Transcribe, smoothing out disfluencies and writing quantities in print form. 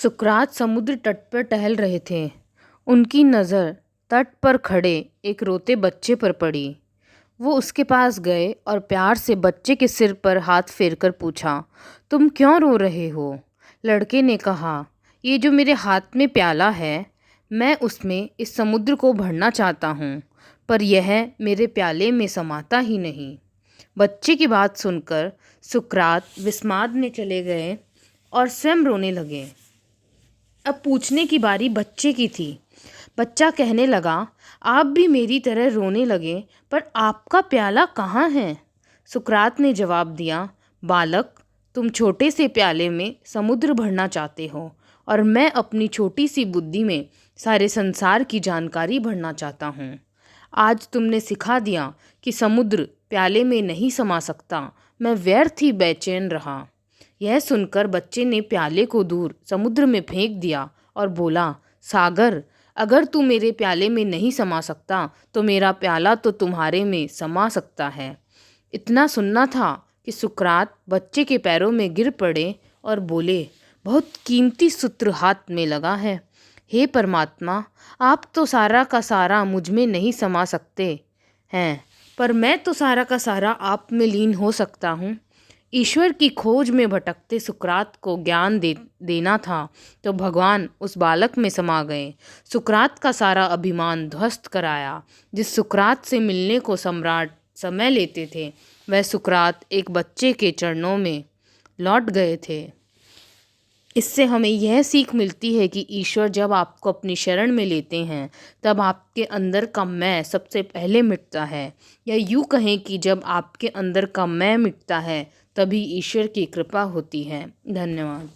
सुकरात समुद्र तट पर टहल रहे थे। उनकी नज़र तट पर खड़े एक रोते बच्चे पर पड़ी। वो उसके पास गए और प्यार से बच्चे के सिर पर हाथ फेरकर पूछा, तुम क्यों रो रहे हो? लड़के ने कहा, ये जो मेरे हाथ में प्याला है, मैं उसमें इस समुद्र को भरना चाहता हूँ, पर यह मेरे प्याले में समाता ही नहीं। बच्चे की बात सुनकर सुकरात विस्माद में चले गए और स्वयं रोने लगे। अब पूछने की बारी बच्चे की थी। बच्चा कहने लगा, आप भी मेरी तरह रोने लगे, पर आपका प्याला कहाँ है? सुकरात ने जवाब दिया, बालक, तुम छोटे से प्याले में समुद्र भरना चाहते हो और मैं अपनी छोटी सी बुद्धि में सारे संसार की जानकारी भरना चाहता हूँ। आज तुमने सिखा दिया कि समुद्र प्याले में नहीं समा सकता। मैं व्यर्थ ही बेचैन रहा। यह सुनकर बच्चे ने प्याले को दूर समुद्र में फेंक दिया और बोला, सागर, अगर तू मेरे प्याले में नहीं समा सकता तो मेरा प्याला तो तुम्हारे में समा सकता है। इतना सुनना था कि सुकरात बच्चे के पैरों में गिर पड़े और बोले, बहुत कीमती सूत्र हाथ में लगा है। हे परमात्मा, आप तो सारा का सारा मुझ में नहीं समा सकते हैं, पर मैं तो सारा का सारा आप में लीन हो सकता हूँ। ईश्वर की खोज में भटकते सुकरात को ज्ञान देना था, तो भगवान उस बालक में समा गए। सुकरात का सारा अभिमान ध्वस्त कराया। जिस सुकरात से मिलने को सम्राट समय लेते थे, वह सुकरात एक बच्चे के चरणों में लौट गए थे। इससे हमें यह सीख मिलती है कि ईश्वर जब आपको अपनी शरण में लेते हैं, तब आपके अंदर का मैं सबसे पहले मिटता है, या यूँ कहें कि जब आपके अंदर का मैं मिटता है, तभी ईश्वर की कृपा होती है। धन्यवाद।